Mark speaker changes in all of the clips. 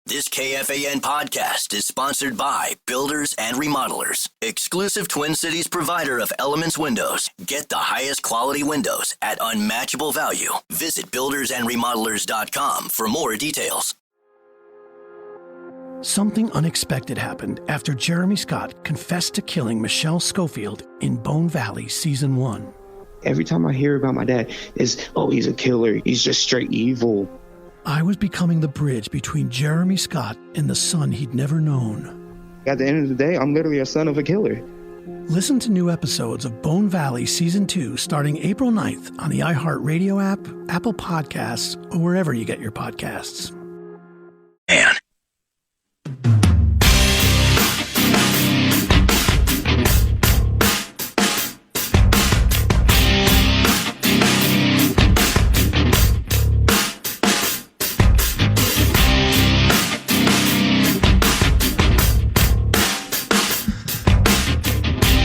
Speaker 1: This KFAN podcast is sponsored by Builders and Remodelers, exclusive Twin Cities provider of Elements Windows. Get the highest quality windows at unmatchable value. Visit buildersandremodelers.com for more details.
Speaker 2: Something unexpected happened after Jeremy Scott confessed to killing Michelle Schofield in Bone Valley Season 1.
Speaker 3: Every time I hear about my dad, it's, oh, he's a killer. He's just straight evil.
Speaker 2: I was becoming the bridge between Jeremy Scott and the son he'd never known.
Speaker 3: At the end of the day, I'm literally a son of a killer.
Speaker 2: Listen to new episodes of Bone Valley Season 2 starting April 9th on the iHeartRadio app, Apple Podcasts, or wherever you get your podcasts.
Speaker 1: Man.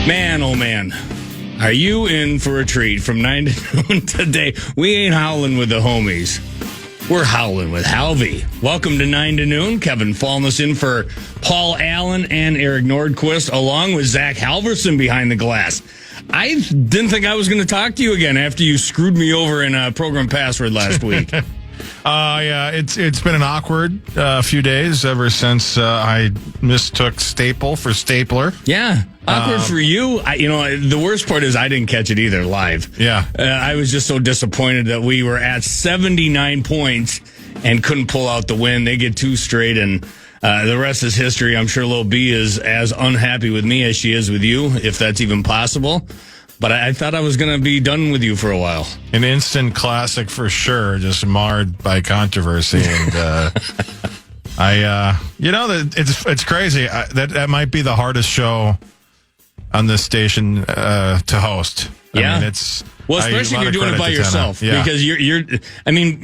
Speaker 4: Man, oh man, are you in for a treat from 9 to noon today? We ain't howling with the homies. We're howling with Halvy. Welcome to 9 to noon. Kevin Falness in for Paul Allen and Eric Nordquist, along with Zach Halverson behind the glass. I didn't think I was going to talk to you again after you screwed me over in a program password last week.
Speaker 5: Yeah, it's been an awkward few days ever since I mistook staple for stapler.
Speaker 4: Yeah, awkward for you. The worst part is I didn't catch it either live.
Speaker 5: Yeah.
Speaker 4: I was just so disappointed that we were at 79 points and couldn't pull out the win. They get 2 straight, and the rest is history. I'm sure Lil B is as unhappy with me as she is with you, if that's even possible. But I thought I was going to be done with you for a while.
Speaker 5: An instant classic for sure, just marred by controversy. And it's crazy. That might be the hardest show on this station to host.
Speaker 4: Yeah.
Speaker 5: I mean, it's
Speaker 4: especially if you're doing it by yourself.
Speaker 5: Yeah.
Speaker 4: Because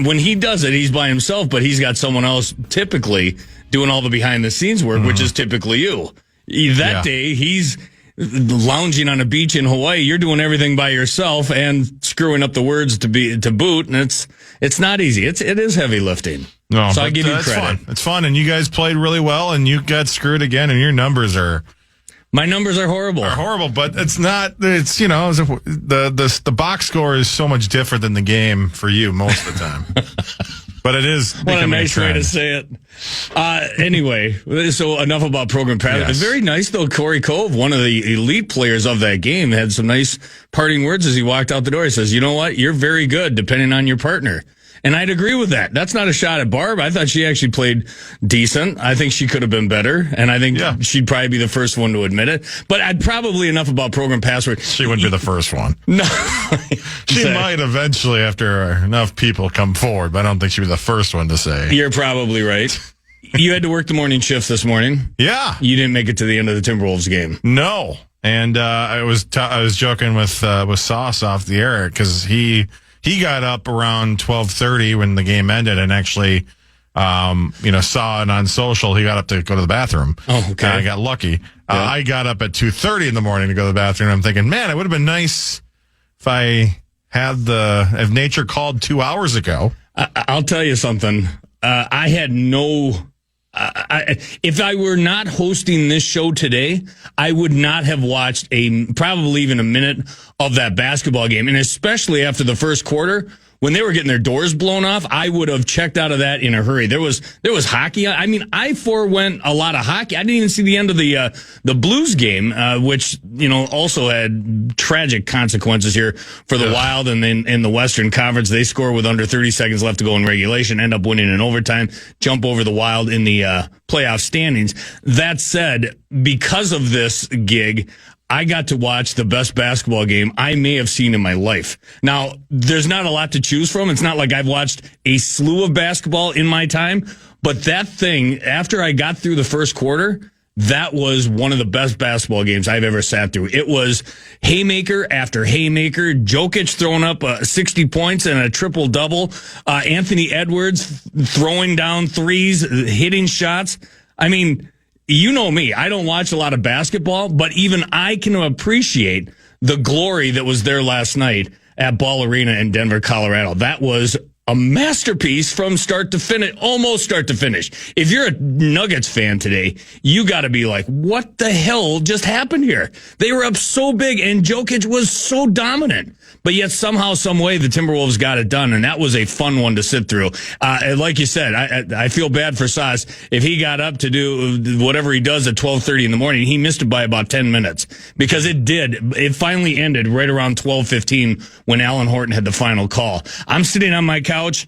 Speaker 4: when he does it, he's by himself, but he's got someone else typically doing all the behind the scenes work, which is typically you. That day, he's lounging on a beach in Hawaii. You're doing everything by yourself and screwing up the words to boot, and it's not easy. It is heavy lifting.
Speaker 5: No,
Speaker 4: so I give you credit.
Speaker 5: Fun. It's fun, and you guys played really well, and you got screwed again, and your numbers are.
Speaker 4: My numbers are horrible.
Speaker 5: But it's not. It's the box score is so much different than the game for you most of the time. But it is.
Speaker 4: What a nice way to say it. Anyway, so enough about program pattern.
Speaker 5: Yes.
Speaker 4: Very nice, though. Corey Cove, one of the elite players of that game, had some nice parting words as he walked out the door. He says, you know what? You're very good depending on your partner. And I'd agree with that. That's not a shot at Barb. I thought she actually played decent. I think she could have been better. And I think she'd probably be the first one to admit it. But I'd probably enough about program password.
Speaker 5: She wouldn't be the first one.
Speaker 4: No.
Speaker 5: She might eventually after enough people come forward, but I don't think she'd be the first one to say.
Speaker 4: You're probably right. You had to work the morning shift this morning.
Speaker 5: Yeah.
Speaker 4: You didn't make it to the end of the Timberwolves game.
Speaker 5: No. And I was joking with Sauce off the air because he got up around 12:30 when the game ended and actually, saw it on social. He got up to go to the bathroom.
Speaker 4: Oh, okay.
Speaker 5: I got lucky. I got up at 2:30 in the morning to go to the bathroom. I'm thinking, man, it would have been nice if I had if nature called 2 hours ago.
Speaker 4: I'll tell you something. I had no. If I were not hosting this show today, I would not have watched probably even a minute of that basketball game. And especially after the first quarter, when they were getting their doors blown off, I would have checked out of that in a hurry. There was hockey. I mean, I forewent a lot of hockey. I didn't even see the end of the Blues game, which, also had tragic consequences here for the Wild. And then in the Western Conference, they score with under 30 seconds left to go in regulation, end up winning in overtime, jump over the Wild in the playoff standings. That said, because of this gig, I got to watch the best basketball game I may have seen in my life. Now, there's not a lot to choose from. It's not like I've watched a slew of basketball in my time, but that thing, after I got through the first quarter, that was one of the best basketball games I've ever sat through. It was haymaker after haymaker. Jokic throwing up 60 points and a triple-double. Anthony Edwards throwing down threes, hitting shots. I mean, you know me. I don't watch a lot of basketball, but even I can appreciate the glory that was there last night at Ball Arena in Denver, Colorado. That was a masterpiece from start to finish, almost start to finish. If you're a Nuggets fan today, you got to be like, what the hell just happened here? They were up so big, and Jokic was so dominant. But yet somehow, some way, the Timberwolves got it done, and that was a fun one to sit through. Like you said, I feel bad for Sauce. If he got up to do whatever he does at 12:30 in the morning, he missed it by about 10 minutes because it did. It finally ended right around 12:15 when Alan Horton had the final call. I'm sitting on my couch,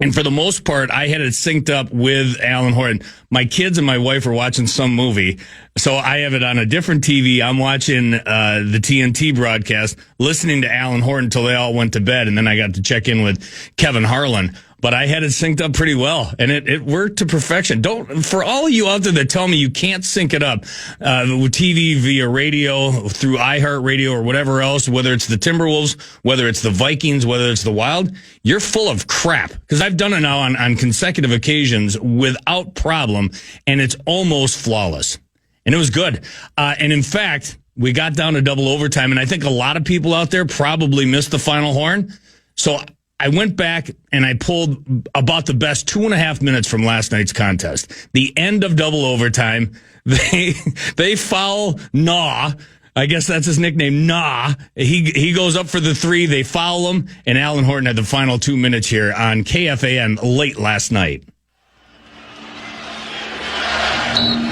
Speaker 4: and for the most part, I had it synced up with Alan Horton. My kids and my wife were watching some movie, so I have it on a different TV. I'm watching the TNT broadcast, listening to Alan Horton until they all went to bed, and then I got to check in with Kevin Harlan. But I had it synced up pretty well, and it worked to perfection. For all of you out there that tell me you can't sync it up with TV via radio, through iHeartRadio or whatever else, whether it's the Timberwolves, whether it's the Vikings, whether it's the Wild, you're full of crap. Because I've done it now on consecutive occasions without problem, and it's almost flawless. And it was good. And in fact, we got down to double overtime, and I think a lot of people out there probably missed the final horn. So I went back and I pulled about the best 2.5 minutes from last night's contest. The end of double overtime, they foul Nah. I guess that's his nickname, Nah. He goes up for the three. They foul him, and Alan Horton had the final 2 minutes here on KFAN late last night.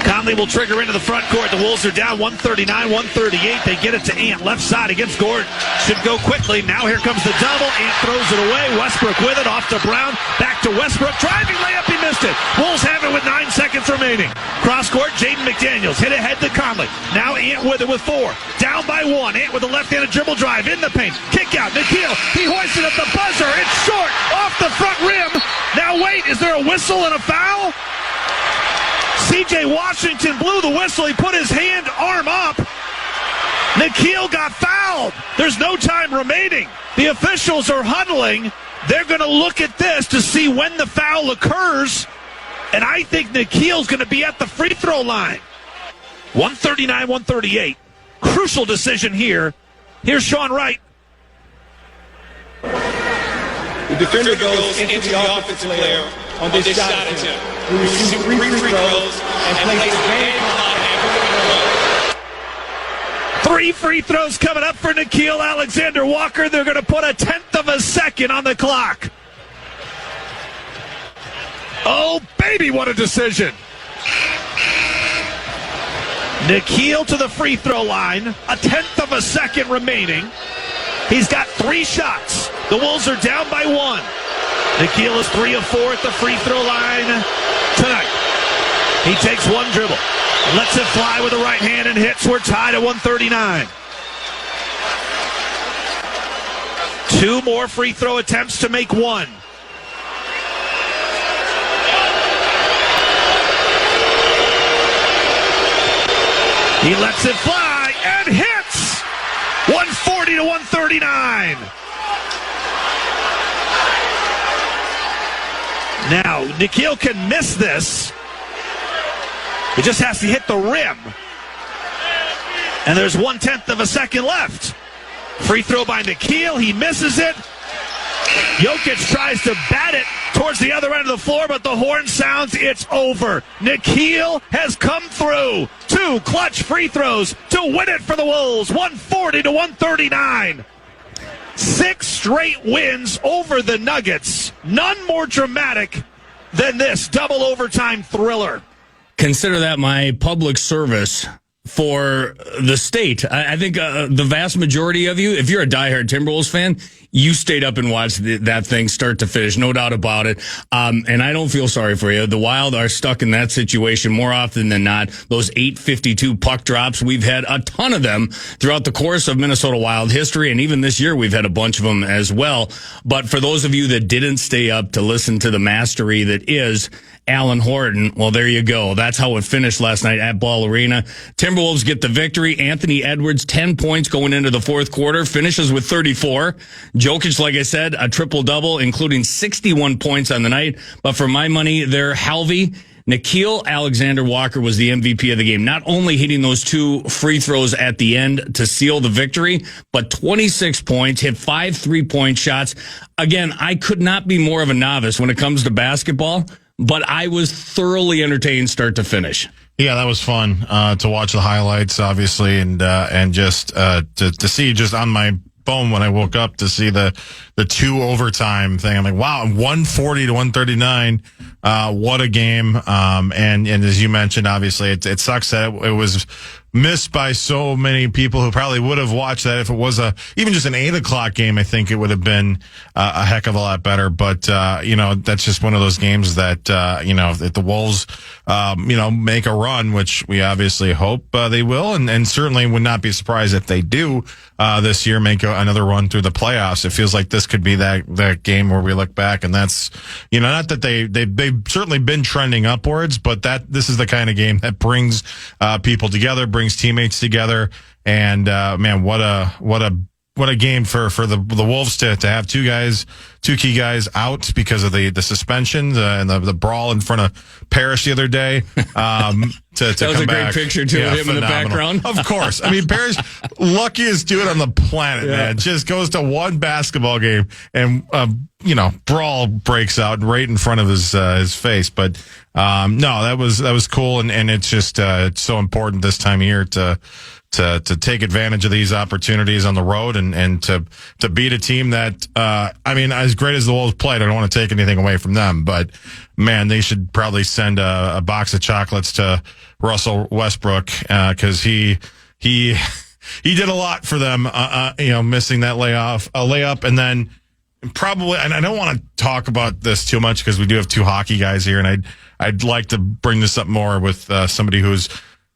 Speaker 6: Conley will trigger into the front court. The Wolves are down 139-138. They get it to Ant. Left side against Gordon. Should go quickly. Now here comes the double. Ant throws it away. Westbrook with it. Off to Brown. Back to Westbrook. Driving layup. He missed it. Wolves have it with 9 seconds remaining. Cross court. Jaden McDaniels hit ahead to Conley. Now Ant with it with 4. Down by 1. Ant with a left-handed dribble drive in the paint. Kick out. Nikhil. He hoisted up the buzzer. It's short. Off the front rim. Now wait. Is there a whistle and a foul? C.J. Washington blew the whistle. He put his arm up. Nikhil got fouled. There's no time remaining. The officials are huddling. They're going to look at this to see when the foul occurs. And I think Nikhil's going to be at the free throw line. 139-138. Crucial decision here. Here's Sean Wright.
Speaker 7: The defender goes into the offensive player on this shot attempt. Who receives 3 free throws and plays the game clock.
Speaker 6: 3 free throws coming up for Nikhil Alexander-Walker. They're going to put 1/10 of a second on the clock. Oh, baby, what a decision. Nikhil to the free throw line. 1/10 of a second remaining. He's got 3 shots. The Wolves are down by 1. Nikhil is 3 of 4 at the free throw line tonight. He takes 1 dribble, lets it fly with the right hand and hits. We're tied at 139. 2 more free throw attempts to make 1. He lets it fly and hits. 140 to 139. Now, Nikhil can miss this. He just has to hit the rim. And there's 1/10 of a second left. Free throw by Nikhil. He misses it. Jokic tries to bat it towards the other end of the floor, but the horn sounds. It's over. Nikhil has come through. 2 clutch free throws to win it for the Wolves. 140 to 139. 6 straight wins over the Nuggets. None more dramatic than this double overtime thriller.
Speaker 4: Consider that my public service for the state. I think the vast majority of you, if you're a diehard Timberwolves fan, you stayed up and watched that thing start to finish, no doubt about it. And I don't feel sorry for you. The Wild are stuck in that situation more often than not. Those 8:52 puck drops, we've had a ton of them throughout the course of Minnesota Wild history, and even this year we've had a bunch of them as well. But for those of you that didn't stay up to listen to the mastery that is Alan Horton, well, there you go. That's how it finished last night at Ball Arena. Timberwolves get the victory. Anthony Edwards, 10 points going into the fourth quarter, finishes with 34. Jokic, like I said, a triple-double, including 61 points on the night. But for my money, they're Halvy. Nikhil Alexander-Walker was the MVP of the game, not only hitting those 2 free throws at the end to seal the victory, but 26 points, hit 5 3-point shots. again, I could not be more of a novice when it comes to basketball, but I was thoroughly entertained start to finish.
Speaker 5: Yeah, that was fun to watch the highlights, obviously, and just to see just on my phone when I woke up to see the 2 overtime thing. I'm like, wow, 140 to 139. What a game. And as you mentioned, obviously, it sucks that it was missed by so many people who probably would have watched that. If it was even just an 8:00 game, I think it would have been a heck of a lot better. But, that's just one of those games that, if the Wolves, make a run, which we obviously hope they will, and certainly would not be surprised if they do this year, make another run through the playoffs. It feels like this could be that game where we look back, and that's, not that they've certainly been trending upwards, but this is the kind of game that brings people together, brings teammates together, and man, what a game for the Wolves to have two key guys out because of the suspensions and the brawl in front of Parrish the other day. That
Speaker 4: was a great picture too of him phenomenal. In the background.
Speaker 5: Of course, I mean Parrish, luckiest dude on the planet, man. Just goes to one basketball game and brawl breaks out right in front of his face. But no, that was cool, and it's just it's so important this time of year to take advantage of these opportunities on the road and to beat a team that, as great as the Wolves played, I don't want to take anything away from them, but man, they should probably send a box of chocolates to Russell Westbrook, cause he did a lot for them, missing that layup, and then probably, and I don't want to talk about this too much because we do have 2 hockey guys here, and I'd like to bring this up more with somebody who's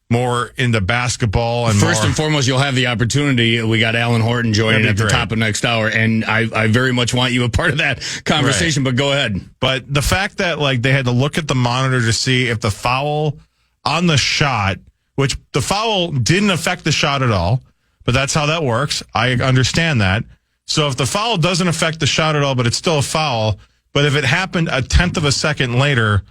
Speaker 5: more into basketball. And
Speaker 4: first and foremost, you'll have the opportunity. We got Alan Horton joining at the top of next hour, and I very much want you a part of that conversation, But go ahead.
Speaker 5: But the fact that they had to look at the monitor to see if the foul on the shot, which the foul didn't affect the shot at all, but that's how that works. I understand that. So if the foul doesn't affect the shot at all, but it's still a foul, but if it happened a 1/10 of a second later,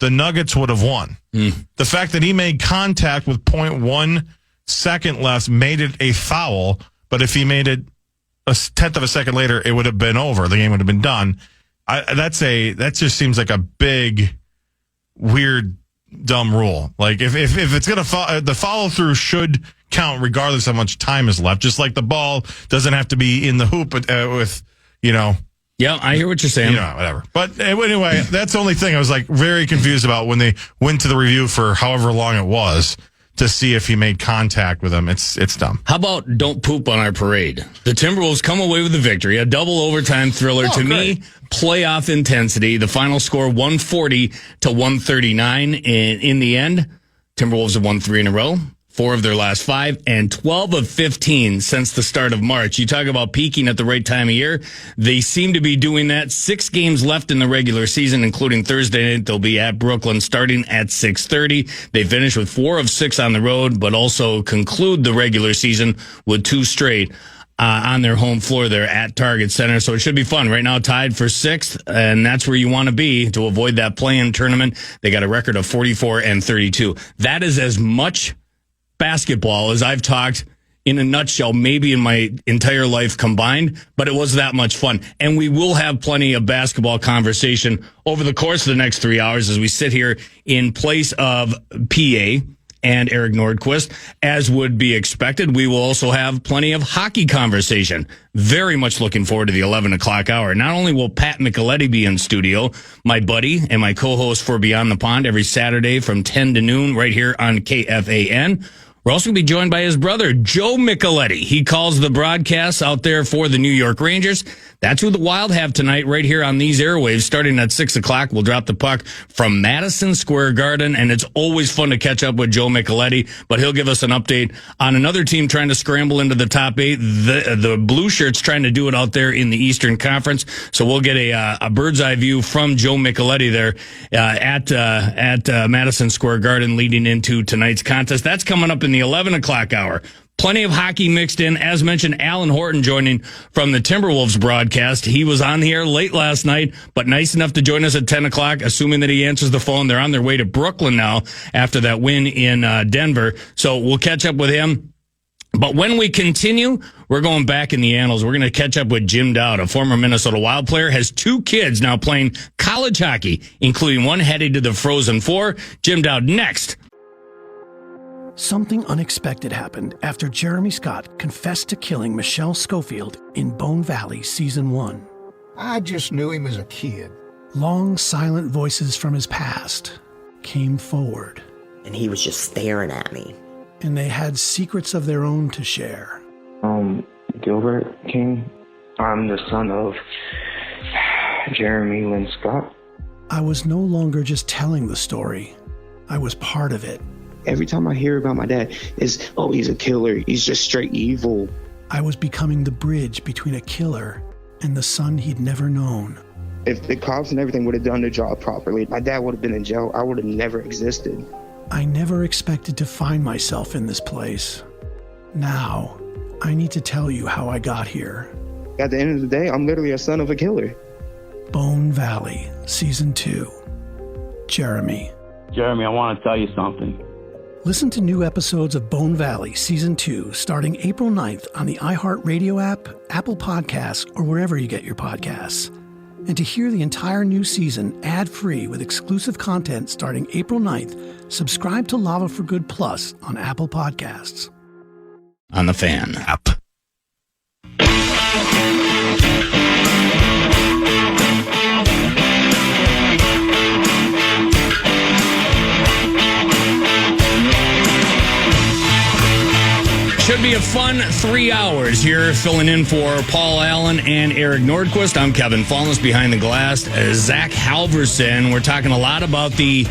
Speaker 5: the Nuggets would have won. The fact that he made contact with 0.1 second left made it a foul, but if he made it a 1/10 of a second later, it would have been over. The game would have been done. That just seems like a big, weird, dumb rule. Like if it's going to the follow through should count regardless of how much time is left. Just like the ball doesn't have to be in the hoop with.
Speaker 4: Yeah, I hear what you're saying.
Speaker 5: Whatever. But anyway, that's the only thing I was very confused about when they went to the review for however long it was to see if he made contact with him. It's dumb.
Speaker 4: How about don't poop on our parade? The Timberwolves come away with the victory, a double overtime thriller. To me, playoff intensity. The final score 140 to 139. In the end, Timberwolves have won 3 in a row. 4 of their last 5, and 12 of 15 since the start of March. You talk about peaking at the right time of year. They seem to be doing that. 6 games left in the regular season, including Thursday night. They'll be at Brooklyn starting at 6:30. They finish with 4 of 6 on the road, but also conclude the regular season with 2 straight on their home floor there at Target Center. So it should be fun. Right now tied for 6th, and that's where you want to be to avoid that play-in tournament. They got a record of 44-32. That is as much basketball as I've talked in a nutshell, maybe in my entire life combined, but it was that much fun. And we will have plenty of basketball conversation over the course of the next 3 hours as we sit here in place of PA and Eric Nordquist. As would be expected, we will also have plenty of hockey conversation. Very much looking forward to the 11 o'clock hour. Not only will Pat Micheletti be in studio, my buddy and my co-host for Beyond the Pond every Saturday from 10 to noon right here on KFAN. We're also going to be joined by his brother, Joe Micheletti. He calls the broadcasts out there for the New York Rangers. That's who the Wild have tonight right here on these airwaves. Starting at 6 o'clock, we'll drop the puck from Madison Square Garden, and it's always fun to catch up with Joe Micheletti, but he'll give us an update on another team trying to scramble into the top 8. The Blue Shirts trying to do it out there in the Eastern Conference. So we'll get a bird's eye view from Joe Micheletti there at Madison Square Garden leading into tonight's contest. That's coming up in the 11 o'clock hour. Plenty of hockey mixed in. As mentioned, Alan Horton joining from the Timberwolves broadcast. He was on the air late last night, but nice enough to join us at 10 o'clock, assuming that he answers the phone. They're on their way to Brooklyn now after that win in Denver. So we'll catch up with him But when we continue, we're going back in the annals. We're going to catch up with Jim Dowd, a former Minnesota Wild player, has 2 kids now playing college hockey, including one headed to the Frozen Four. Jim Dowd next.
Speaker 2: Something unexpected happened after Jeremy Scott confessed to killing Michelle Schofield in Bone Valley Season 1.
Speaker 8: I just knew him as a kid.
Speaker 2: Long, silent voices from his past came forward.
Speaker 9: And he was just staring at me.
Speaker 2: And they had secrets of their own to share.
Speaker 3: Gilbert King. I'm the son of Jeremy Lynn Scott.
Speaker 2: I was no longer just telling the story. I was part of it.
Speaker 3: Every time I hear about my dad, is he's a killer. He's just straight evil.
Speaker 2: I was becoming the bridge between a killer and the son he'd never known.
Speaker 3: If the cops and everything would have done their job properly, my dad would have been in jail. I would have never existed.
Speaker 2: I never expected to find myself in this place. Now, I need to tell you how I got here.
Speaker 3: At the end of the day, I'm literally a son of a killer.
Speaker 2: Bone Valley, Season 2. Jeremy.
Speaker 10: Jeremy, I want to tell you something.
Speaker 2: Listen to new episodes of Bone Valley Season 2 starting April 9th on the iHeartRadio app, Apple Podcasts, or wherever you get your podcasts. And to hear the entire new season ad-free with exclusive content starting April 9th, subscribe to Lava for Good Plus on Apple Podcasts.
Speaker 4: On the Fan app. Should be a fun 3 hours here, filling in for Paul Allen and Eric Nordquist. I'm Kevin Falness, behind the glass. Zach Halverson. We're talking a lot about the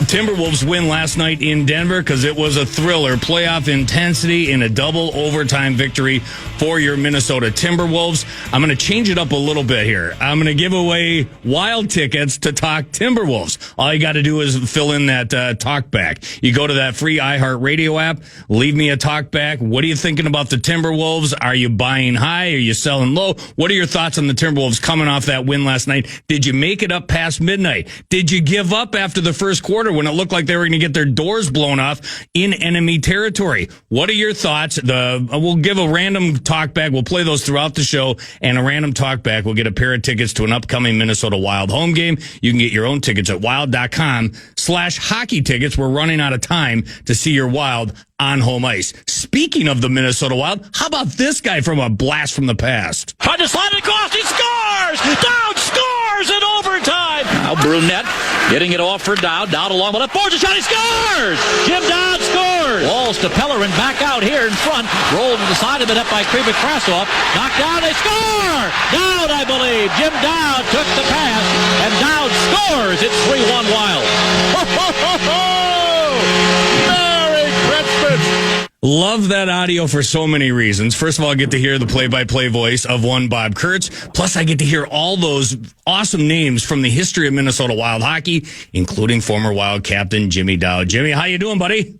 Speaker 4: Timberwolves win last night in Denver because it was a thriller. Playoff intensity in a double overtime victory for your Minnesota Timberwolves. I'm going to change it up a little bit here. I'm going to give away Wild tickets to talk Timberwolves. All you got to do is fill in that talk back. You go to that free iHeartRadio app, leave me a talk back. What are you thinking about the Timberwolves? Are you buying high? Are you selling low? What are your thoughts on the Timberwolves coming off that win last night? Did you make it up past midnight? Did you give up after the first quarter when it looked like they were going to get their doors blown off in enemy territory? What are your thoughts? We'll give a random talk back. We'll play those throughout the show, and a random talk back. We'll get a pair of tickets to an upcoming Minnesota Wild home game. You can get your own tickets at wild.com/hockey tickets. We're running out of time to see your Wild on home ice. Speaking of the Minnesota Wild, how about this guy from a blast from the past?
Speaker 6: Hard to slide it across. He scores! Dowd scores in overtime!
Speaker 11: Now Brunette getting it off for Dowd. Dowd along the left boards. A shot. He scores! Jim Dowd scores! Walls to Pellerin back out here in front. Rolled to the side of it up by Krasov. Knocked down. They score! Dowd, I believe. Jim Dowd took the pass, and Dowd scores. It's 3-1 Wild. Ho, ho, ho, ho! Merry Christmas!
Speaker 4: Love that audio for so many reasons. First of all, I get to hear the play-by-play voice of one Bob Kurtz. Plus, I get to hear all those awesome names from the history of Minnesota Wild hockey, including former Wild captain Jimmy Dowd. Jimmy, how you doing, buddy?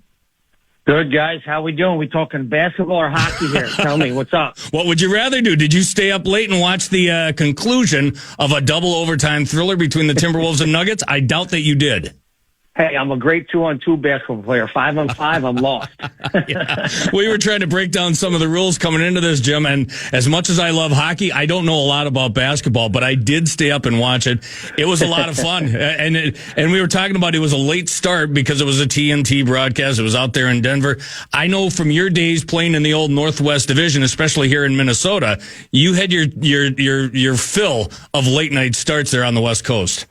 Speaker 12: Good, guys. How we doing? We talking basketball or hockey here? Tell me, what's up?
Speaker 4: What would you rather do? Did you stay up late and watch the conclusion of a double overtime thriller between the Timberwolves and Nuggets? I doubt that you did.
Speaker 12: Hey, I'm a great 2-on-2 basketball player. 5-on-5, I'm lost.
Speaker 4: Yeah. We were trying to break down some of the rules coming into this, Jim, and as much as I love hockey, I don't know a lot about basketball, but I did stay up and watch it. It was a lot of fun. And we were talking about it was a late start because it was a TNT broadcast. It was out there in Denver. I know from your days playing in the old Northwest Division, especially here in Minnesota, you had your fill of late night starts there on the West Coast.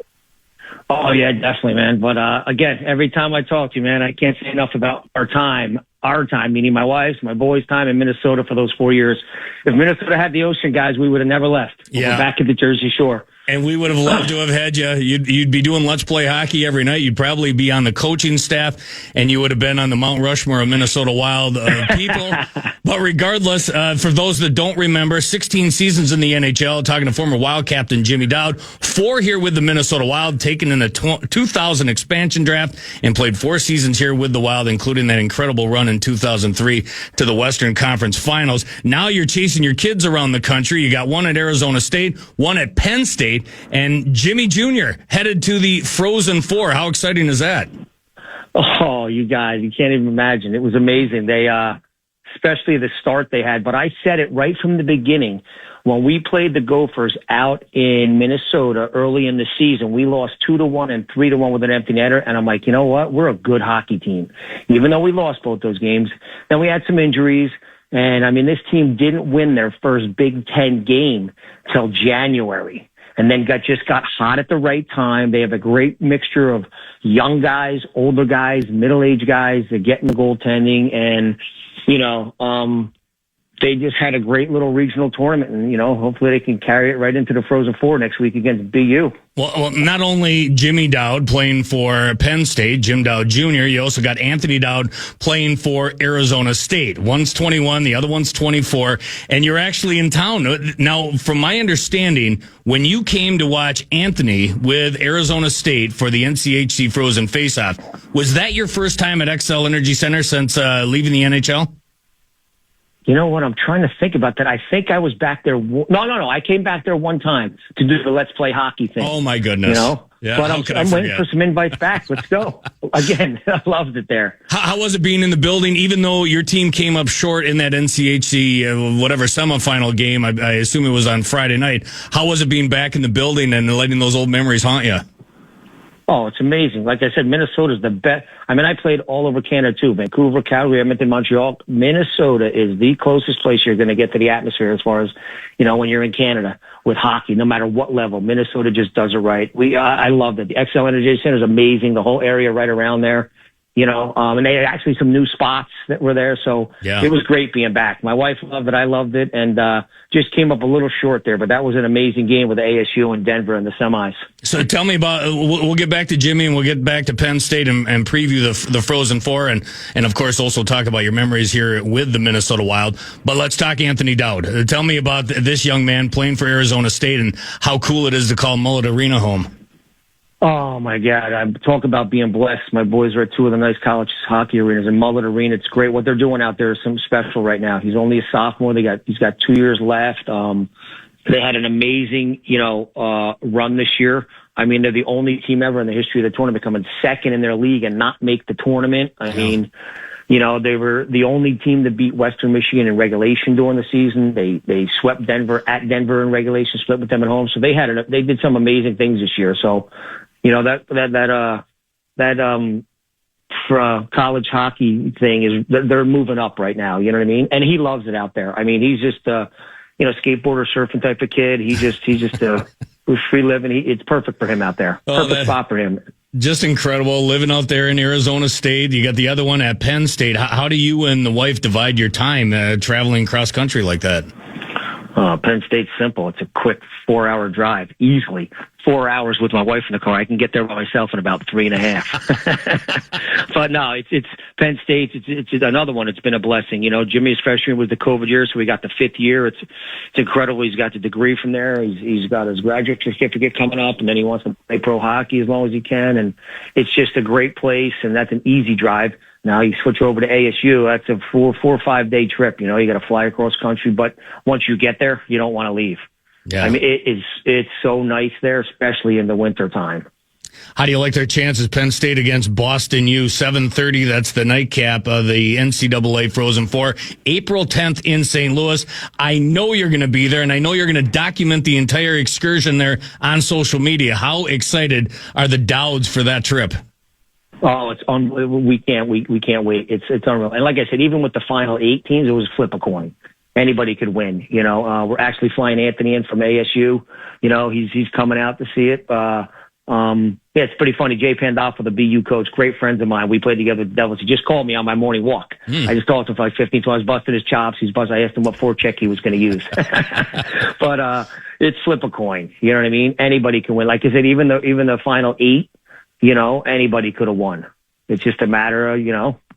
Speaker 12: Oh, yeah, definitely, man. But, again, every time I talk to you, man, I can't say enough about our time, meaning my wife's, my boys' time in Minnesota for those 4 years. If Minnesota had the ocean, guys, we would have never left.
Speaker 4: Yeah.
Speaker 12: We're back at the Jersey Shore.
Speaker 4: And we would have loved to have had you. You'd be doing Let's Play Hockey every night. You'd probably be on the coaching staff, and you would have been on the Mount Rushmore of Minnesota Wild people. But regardless, for those that don't remember, 16 seasons in the NHL, talking to former Wild captain Jimmy Dowd, 4 here with the Minnesota Wild, taken in the 2000 expansion draft, and played 4 seasons here with the Wild, including that incredible run in 2003 to the Western Conference Finals. Now you're chasing your kids around the country. You got one at Arizona State, one at Penn State, and Jimmy Jr. headed to the Frozen Four. How exciting is that?
Speaker 12: Oh, you guys, you can't even imagine. It was amazing. They especially the start they had. But I said it right from the beginning. When we played the Gophers out in Minnesota early in the season, we lost 2-1 and 3-1 with an empty netter. And I'm like, you know what? We're a good hockey team, even though we lost both those games. Then we had some injuries. And I mean, this team didn't win their first Big Ten game till January, and then just got hot at the right time. They have a great mixture of young guys, older guys, middle-aged guys that get in the goaltending, and they just had a great little regional tournament, and hopefully they can carry it right into the Frozen Four next week against BU.
Speaker 4: Well, not only Jimmy Dowd playing for Penn State, Jim Dowd Jr., you also got Anthony Dowd playing for Arizona State. One's 21, the other one's 24, and you're actually in town. Now, from my understanding, when you came to watch Anthony with Arizona State for the NCHC Frozen Faceoff, was that your first time at XL Energy Center since leaving the NHL?
Speaker 12: You know what? I'm trying to think about that. I think I was back there. No. I came back there one time to do the Let's Play Hockey thing.
Speaker 4: Oh, my goodness.
Speaker 12: Yeah, but I'm waiting for some invites back. Let's go. Again, I loved it there.
Speaker 4: How was it being in the building, even though your team came up short in that NCHC, whatever semifinal game? I assume it was on Friday night. How was it being back in the building and letting those old memories haunt you?
Speaker 12: Oh, it's amazing. Like I said, Minnesota's the best. I mean, I played all over Canada, too. Vancouver, Calgary, Edmonton, Montreal. Minnesota is the closest place you're going to get to the atmosphere as far as, when you're in Canada with hockey, no matter what level. Minnesota just does it right. I loved it. The XL Energy Center is amazing. The whole area right around there. And they had actually some new spots that were there. So It was great being back. My wife loved it. I loved it. And just came up a little short there. But that was an amazing game with ASU and Denver in the semis.
Speaker 4: So tell me about, we'll get back to Jimmy and we'll get back to Penn State and preview the Frozen Four. And of course, also talk about your memories here with the Minnesota Wild. But let's talk Anthony Dowd. Tell me about this young man playing for Arizona State and how cool it is to call Mullet Arena home.
Speaker 12: Oh, my God. I talk about being blessed. My boys are at two of the nice college hockey arenas. And Mullet Arena, it's great. What they're doing out there is something special right now. He's only a sophomore. He's got 2 years left. They had an amazing, run this year. I mean, they're the only team ever in the history of the tournament coming second in their league and not make the tournament. I mean, they were the only team to beat Western Michigan in regulation during the season. They swept Denver at Denver in regulation, split with them at home. So they did some amazing things this year. So, that college hockey thing is, they're moving up right now. You know what I mean? And he loves it out there. I mean, he's just skateboarder, surfing type of kid. He's just free living. It's perfect for him out there. Perfect spot for him.
Speaker 4: Just incredible living out there in Arizona State. You got the other one at Penn State. How do you and the wife divide your time traveling cross country like that?
Speaker 12: Penn State's simple. It's a quick 4-hour drive, easily. 4 hours with my wife in the car. I can get there by myself in about 3.5. But no, it's Penn State. It's another one. It's been a blessing. Jimmy's freshman was the COVID year, so we got the 5th year. It's incredible. He's got the degree from there. He's got his graduate certificate coming up, and then he wants to play pro hockey as long as he can. And it's just a great place, and that's an easy drive. Now you switch over to ASU. That's a 4 or 5 day trip. You got to fly across country, but once you get there, you don't want to leave.
Speaker 4: Yeah.
Speaker 12: I mean, it's so nice there, especially in the winter time.
Speaker 4: How do you like their chances? Penn State against Boston U, 7:30. That's the nightcap of the NCAA Frozen Four. April 10th in St. Louis. I know you're going to be there, and I know you're going to document the entire excursion there on social media. How excited are the Dowds for that trip?
Speaker 12: Oh, it's unbelievable. We can't wait. It's unreal. And like I said, even with the final 8 teams, it was flip a coin. Anybody could win. We're actually flying Anthony in from ASU. He's coming out to see it. It's pretty funny. Jay Pandolfo, the BU coach, great friends of mine. We played together with the Devils. He just called me on my morning walk. I just talked to him for like 15 times. I was busting his chops. I asked him what forecheck he was going to use. But it's flip a coin. You know what I mean? Anybody can win. Like I said, even the final 8, anybody could have won. It's just a matter of,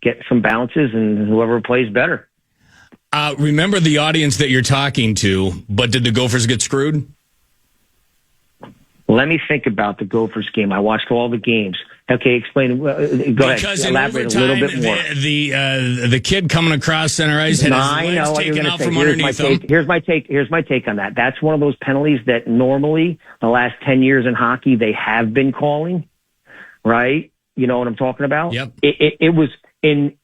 Speaker 12: get some bounces and whoever plays better.
Speaker 4: Remember the audience that you're talking to, but did the Gophers get screwed?
Speaker 12: Let me think about the Gophers game. I watched all the games. Okay, explain. Go
Speaker 4: because
Speaker 12: ahead. Elaborate a little bit more.
Speaker 4: The kid coming across center ice had his legs taken out from underneath him.
Speaker 12: Here's my take on that. That's one of those penalties that normally the last 10 years in hockey they have been calling. Right? You know what I'm talking about?
Speaker 4: Yep.
Speaker 12: It was in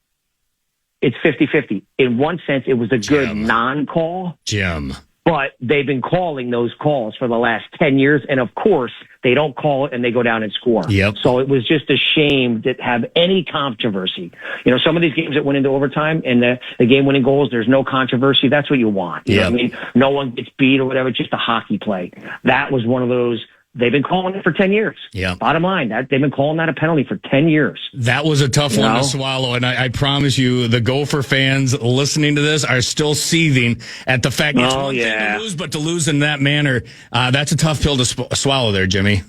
Speaker 12: it's 50-50. In one sense, it was a good non-call.
Speaker 4: Jim.
Speaker 12: But they've been calling those calls for the last 10 years. And of course, they don't call it and they go down and score.
Speaker 4: Yep.
Speaker 12: So it was just a shame to have any controversy. You know, some of these games that went into overtime and the game winning goals, there's no controversy. That's what you want. You know what I mean? No one gets beat or whatever. It's just a hockey play. That was one of those. They've been calling it for 10 years.
Speaker 4: Yeah.
Speaker 12: Bottom line, they've been calling that a penalty for 10 years.
Speaker 4: That was a tough one to swallow. And I promise you, the Gopher fans listening to this are still seething at the fact it's one thing to lose, but to lose in that manner, that's a tough pill to swallow there, Jimmy.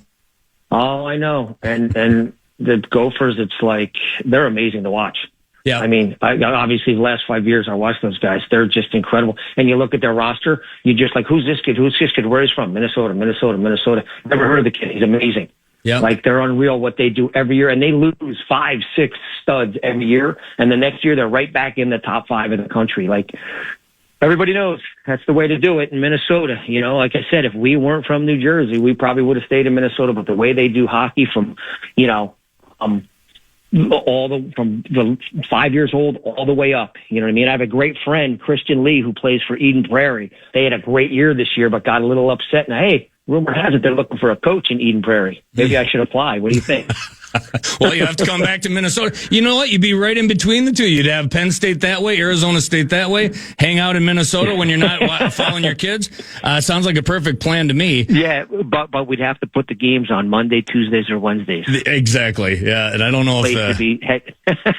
Speaker 12: Oh, I know. And the Gophers, it's like, they're amazing to watch.
Speaker 4: Yeah.
Speaker 12: I mean, obviously the last 5 years I watched those guys. They're just incredible. And you look at their roster, you're just like, who's this kid? Who's this kid? Where is he from? Minnesota. Never heard of the kid. He's amazing.
Speaker 4: Yeah.
Speaker 12: Like, they're unreal what they do every year. And they lose 5, 6 studs every year. And the next year they're right back in the top 5 in the country. Like, everybody knows that's the way to do it in Minnesota. You know, like I said, if we weren't from New Jersey, we probably would have stayed in Minnesota. But the way they do hockey from, from the 5 years old all the way up. You know what I mean? I have a great friend, Christian Lee, who plays for Eden Prairie. They had a great year this year, but got a little upset. And hey, rumor has it they're looking for a coach in Eden Prairie. Maybe I should apply. What do you think?
Speaker 4: Well, you have to come back to Minnesota. You know what? You'd be right in between the two. You'd have Penn State that way, Arizona State that way, hang out in Minnesota when you're not following your kids. Sounds like a perfect plan to me.
Speaker 12: Yeah, but we'd have to put the games on Monday, Tuesdays, or Wednesdays.
Speaker 4: Exactly. Yeah, and I don't know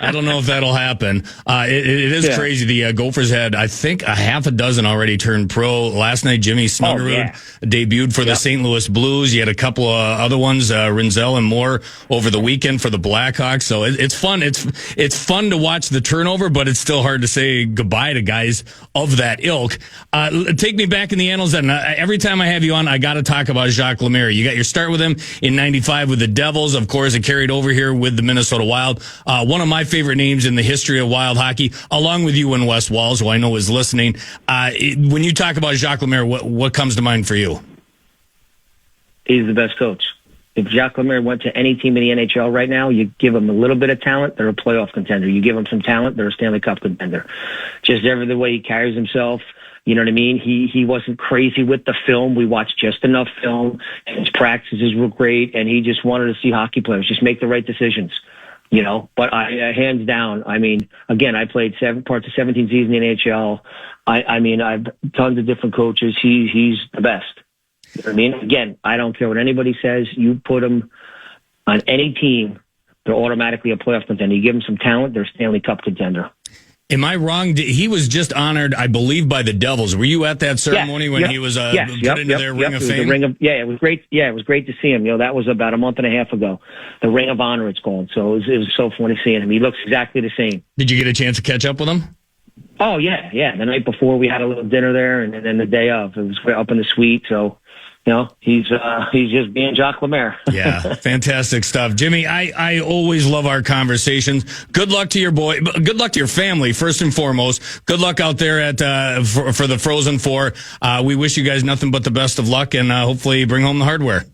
Speaker 4: I don't know if that'll happen. It is crazy. The Gophers had, I think, a half a dozen already turned pro. Last night, Jimmy Snuggerud debuted for the St. Louis Blues. You had a couple of other ones, Rinzel and Moore, over the weekend for the Blackhawks. So it's fun. It's fun to watch the turnover, but it's still hard to say goodbye to guys of that ilk. Take me back in the annals. And every time I have you on, I got to talk about Jacques Lemaire. You got your start with him in '95 with the Devils. Of course, it carried over here with the Minnesota Wild. One of my favorite names in the history of Wild hockey, along with you and Wes Walls, who I know is listening. When you talk about Jacques Lemaire, what comes to mind for you?
Speaker 12: He's the best coach. If Jacques Lemaire went to any team in the NHL right now, you give them a little bit of talent, they're a playoff contender. You give them some talent, they're a Stanley Cup contender. Just the way he carries himself, you know what I mean? He wasn't crazy with the film. We watched just enough film, and his practices were great, and he just wanted to see hockey players just make the right decisions. You know, but hands down, I mean, again, I played 7 parts of 17 seasons in the NHL. I mean, I've tons of different coaches. He's the best. You know what I mean? Again, I don't care what anybody says. You put them on any team, they're automatically a playoff contender. You give them some talent, they're a Stanley Cup contender.
Speaker 4: Am I wrong? He was just honored, I believe, by the Devils. Were you at that ceremony when he was put into their Ring of Fame?
Speaker 12: It was great. Yeah, it was great to see him. You know, that was about a month and a half ago. The Ring of Honor, it's called. So it was so funny seeing him. He looks exactly the same.
Speaker 4: Did you get a chance to catch up with him?
Speaker 12: Oh, yeah. The night before, we had a little dinner there, and then the day of, it was up in the suite. So, you know, he's just being Jacques Lemaire.
Speaker 4: Yeah, fantastic stuff. Jimmy, I always love our conversations. Good luck to your boy. Good luck to your family, first and foremost. Good luck out there for the Frozen Four. We wish you guys nothing but the best of luck, and hopefully bring home the hardware.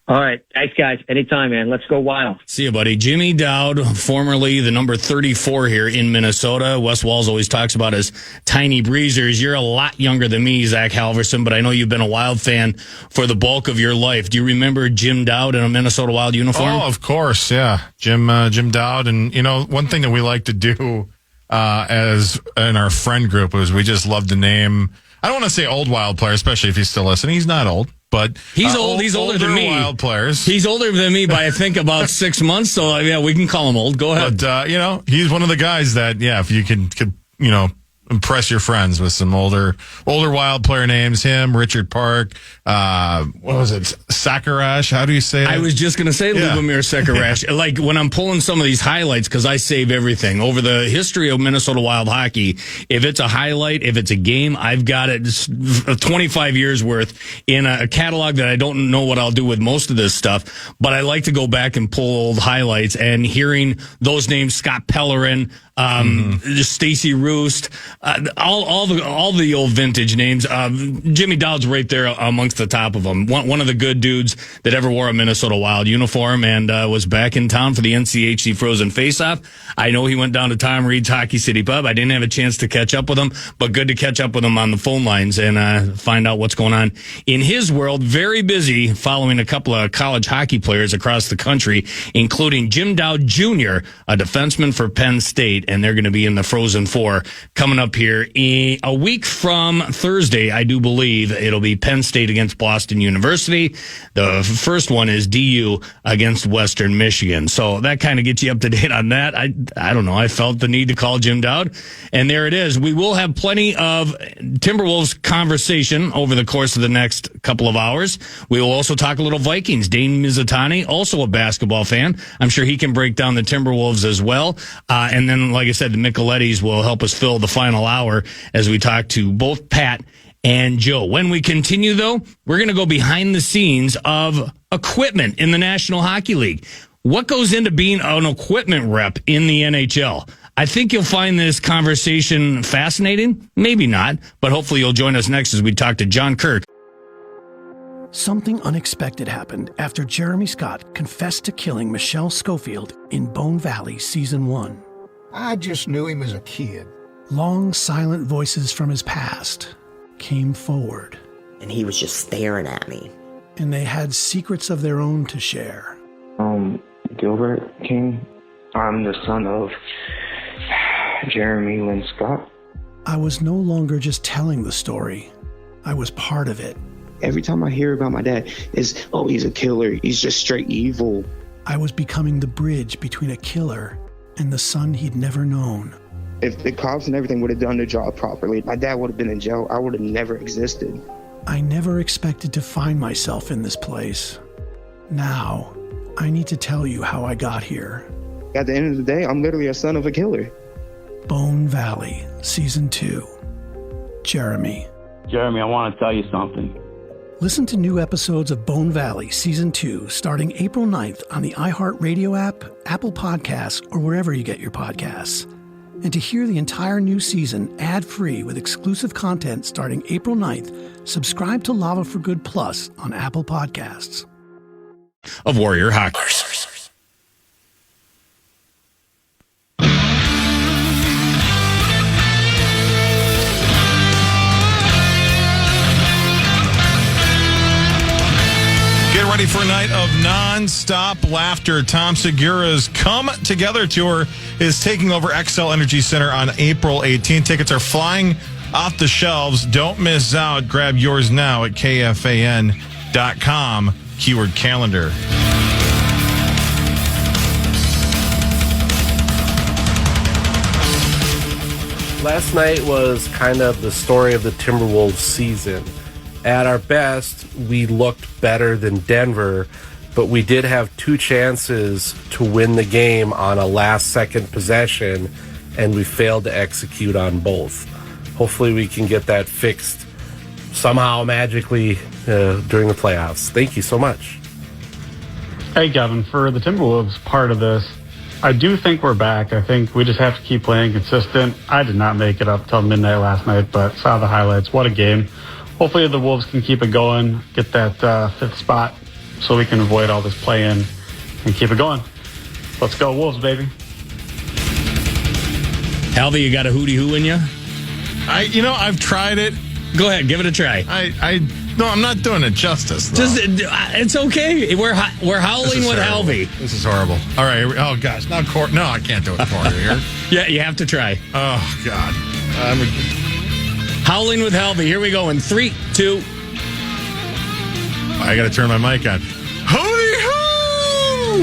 Speaker 12: All right. Thanks, guys. Anytime, man. Let's go Wild.
Speaker 4: See you, buddy. Jimmy Dowd, formerly the number 34 here in Minnesota. Wes Walls always talks about his tiny breezers. You're a lot younger than me, Zach Halverson, but I know you've been a Wild fan for the bulk of your life. Do you remember Jim Dowd in a Minnesota Wild uniform?
Speaker 5: Oh, of course, yeah. Jim Dowd. And, you know, one thing that we like to do as in our friend group is we just love to name, I don't want to say old Wild player, especially if he's still listening. He's not old. But
Speaker 4: he's old. He's older than me.
Speaker 5: Wild players.
Speaker 4: He's older than me by I think about 6 months. So yeah, we can call him old. Go ahead.
Speaker 5: But you know, he's one of the guys that if you could you know, impress your friends with some older Wild player names. Him, Richard Park, what was it? Sakarash? How do you say it?
Speaker 4: I was just going to say Lubomir Sakarash. Like when I'm pulling some of these highlights, because I save everything over the history of Minnesota Wild hockey. If it's a highlight, if it's a game, I've got it 25 years worth in a catalog that I don't know what I'll do with most of this stuff. But I like to go back and pull old highlights, and hearing those names, Scott Pellerin, Stacy Roost, all the old vintage names. Jimmy Dowd's right there amongst the top of them. One of the good dudes that ever wore a Minnesota Wild uniform and was back in town for the NCHC Frozen Faceoff. I know he went down to Tom Reed's Hockey City Pub. I didn't have a chance to catch up with him, but good to catch up with him on the phone lines and find out what's going on in his world. Very busy following a couple of college hockey players across the country, including Jim Dowd Jr., a defenseman for Penn State, and they're going to be in the Frozen Four coming up here in a week from Thursday. I do believe it'll be Penn State against Boston University. The first one is DU against Western Michigan. So that kind of gets you up to date on that. I don't know. I felt the need to call Jim Dowd, and there it is. We will have plenty of Timberwolves conversation over the course of the next couple of hours. We will also talk a little Vikings. Dane Mizutani, also a basketball fan. I'm sure he can break down the Timberwolves as well. And then, like I said, the Michelettis will help us fill the final hour as we talk to both Pat and Joe. When we continue, though, we're going to go behind the scenes of equipment in the National Hockey League. What goes into being an equipment rep in the NHL? I think you'll find this conversation fascinating. Maybe not, but hopefully you'll join us next as we talk to John Kirk.
Speaker 2: Something unexpected happened after Jeremy Scott confessed to killing Michelle Schofield in Bone Valley Season 1.
Speaker 8: I just knew him as a kid.
Speaker 2: Long, silent voices from his past came forward.
Speaker 9: And he was just staring at me.
Speaker 2: And they had secrets of their own to share.
Speaker 3: Gilbert King. I'm the son of Jeremy Lynn Scott.
Speaker 2: I was no longer just telling the story. I was part of it.
Speaker 3: Every time I hear about my dad, it's, oh, he's a killer. He's just straight evil.
Speaker 2: I was becoming the bridge between a killer and the son he'd never known.
Speaker 3: If the cops and everything would have done their job properly, my dad would have been in jail. I would have never existed.
Speaker 2: I never expected to find myself in this place. Now, I need to tell you how I got here.
Speaker 3: At the end of the day, I'm literally a son of a killer.
Speaker 2: Bone Valley, Season 2. Jeremy.
Speaker 10: Jeremy, I want to tell you something.
Speaker 2: Listen to new episodes of Bone Valley Season 2 starting April 9th on the iHeartRadio app, Apple Podcasts, or wherever you get your podcasts. And to hear the entire new season ad-free with exclusive content starting April 9th, subscribe to Lava for Good Plus on Apple Podcasts.
Speaker 4: Of Warrior Hockey.
Speaker 5: Get ready for a night of non-stop laughter. Tom Segura's Come Together Tour is taking over XL Energy Center on April 18th. Tickets are flying off the shelves. Don't miss out. Grab yours now at KFAN.com. Keyword calendar.
Speaker 13: Last night was kind of the story of the Timberwolves season. At our best, we looked better than Denver, but we did have two chances to win the game on a last-second possession, and we failed to execute on both. Hopefully we can get that fixed somehow magically during the playoffs. Thank you so much.
Speaker 14: Hey, Kevin, for the Timberwolves part of this, I do think we're back. I think we just have to keep playing consistent. I did not make it up till midnight last night, but saw the highlights. What a game. Hopefully the Wolves can keep it going, get that fifth spot so we can avoid all this play-in and keep it going. Let's go Wolves, baby.
Speaker 4: Halvy, you got a hootie-hoo in you?
Speaker 5: I've tried it.
Speaker 4: Go ahead, give it a try.
Speaker 5: No, I'm not doing it justice, though.
Speaker 4: It's okay. We're howling with Halvy.
Speaker 5: This is horrible. All right. Oh, gosh. Now, no, I can't do it for you here.
Speaker 4: Yeah, you have to try.
Speaker 5: Oh, God.
Speaker 4: Howling with Halvy. Here we go in 3, 2.
Speaker 5: I got to turn my mic on. Hootie hoo!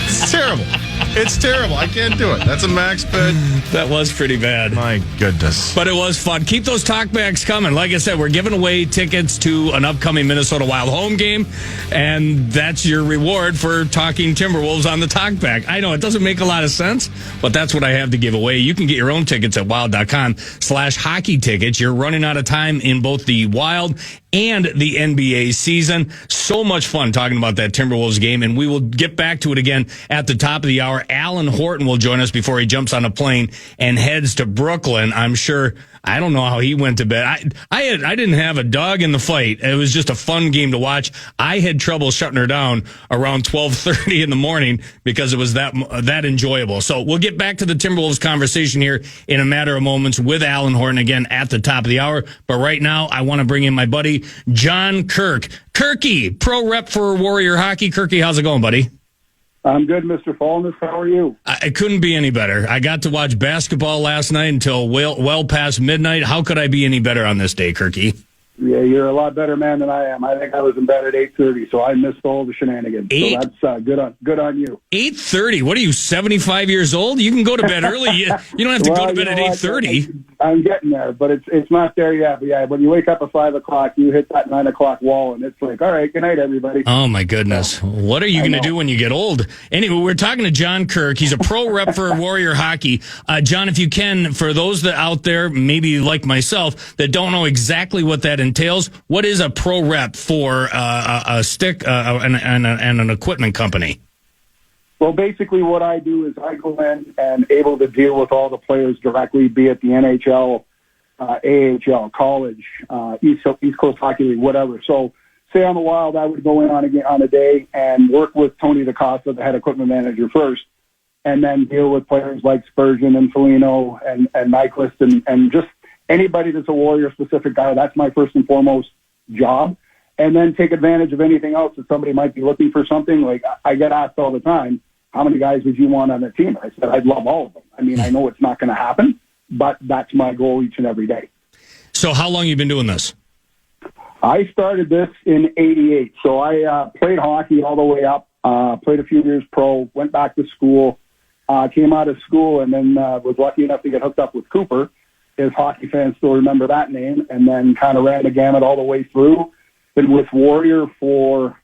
Speaker 5: It's terrible. It's terrible. I can't do it. That's a max bid.
Speaker 4: That was pretty bad.
Speaker 5: My goodness.
Speaker 4: But it was fun. Keep those talkbacks coming. Like I said, we're giving away tickets to an upcoming Minnesota Wild home game, and that's your reward for talking Timberwolves on the talkback. I know it doesn't make a lot of sense, but that's what I have to give away. You can get your own tickets at wild.com/hockey tickets. You're running out of time in both the Wild and the NBA season. So much fun talking about that Timberwolves game, and we will get back to it again at the top of the hour. Alan Horton will join us before he jumps on a plane and heads to Brooklyn. I'm sure. I don't know how he went to bed. I didn't have a dog in the fight. It was just a fun game to watch. I had trouble shutting her down around 12:30 in the morning because it was that enjoyable. So we'll get back to the Timberwolves conversation here in a matter of moments with Alan Horton again at the top of the hour. But right now, I want to bring in my buddy John Kirk. Kirky, pro rep for Warrior Hockey. Kirky, how's it going, buddy?
Speaker 15: I'm good, Mr. Falness. How are you?
Speaker 4: It couldn't be any better. I got to watch basketball last night until well past midnight. How could I be any better on this day, Kirky?
Speaker 15: Yeah, you're a lot better man than I am. I think I was in bed at 8:30, so I missed all the shenanigans. So that's good on you.
Speaker 4: 8:30? What are you, 75 years old? You can go to bed early. You don't have to go to bed at 8:30.
Speaker 15: I'm getting there, but it's not there yet. But yeah, when you wake up at 5 o'clock, you hit that 9 o'clock wall, and it's like, all right, good night, everybody.
Speaker 4: Oh, my goodness. What are you going to do when you get old? Anyway, we're talking to John Kirk. He's a pro rep for Warrior Hockey. John, if you can, for those that out there, maybe like myself, that don't know exactly what that entails, what is a pro rep for a stick and an equipment company?
Speaker 15: Well, basically what I do is I go in and able to deal with all the players directly, be it the NHL, AHL, college, East Coast Hockey League, whatever. So say on the Wild, I would go in on a day and work with Tony DaCosta, the head equipment manager first, and then deal with players like Spurgeon and Foligno and Nyquist and just anybody that's a Warrior-specific guy. That's my first and foremost job. And then take advantage of anything else that somebody might be looking for something. Like I get asked all the time, how many guys would you want on the team? I said, I'd love all of them. I mean, I know it's not going to happen, but that's my goal each and every day.
Speaker 4: So how long have you been doing this?
Speaker 15: I started this in '88. So I played hockey all the way up, played a few years pro, went back to school, came out of school, and then was lucky enough to get hooked up with Cooper, if hockey fans still remember that name, and then kind of ran the gamut all the way through. Been with Warrior for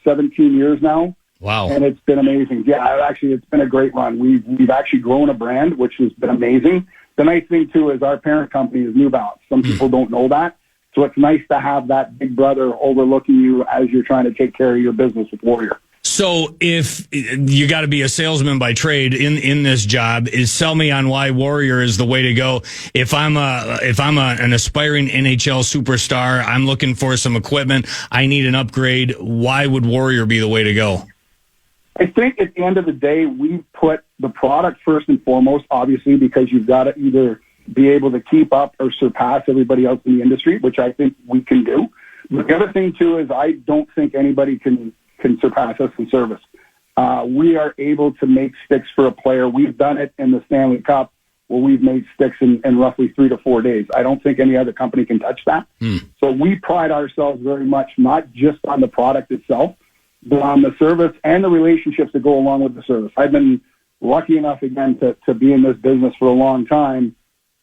Speaker 15: 17 years now.
Speaker 4: Wow.
Speaker 15: And it's been amazing. Yeah, actually, it's been a great run. We've actually grown a brand, which has been amazing. The nice thing, too, is our parent company is New Balance. Some people don't know that. So it's nice to have that big brother overlooking you as you're trying to take care of your business with Warrior.
Speaker 4: So if you got to be a salesman by trade in this job, sell me on why Warrior is the way to go. If I'm an aspiring NHL superstar, I'm looking for some equipment, I need an upgrade, why would Warrior be the way to go?
Speaker 15: I think at the end of the day, we put the product first and foremost, obviously, because you've got to either be able to keep up or surpass everybody else in the industry, which I think we can do. But the other thing, too, is I don't think anybody can surpass us in service. We are able to make sticks for a player. We've done it in the Stanley Cup where we've made sticks in roughly 3 to 4 days. I don't think any other company can touch that. So we pride ourselves very much not just on the product itself, but on the service and the relationships that go along with the service. I've been lucky enough, again, to be in this business for a long time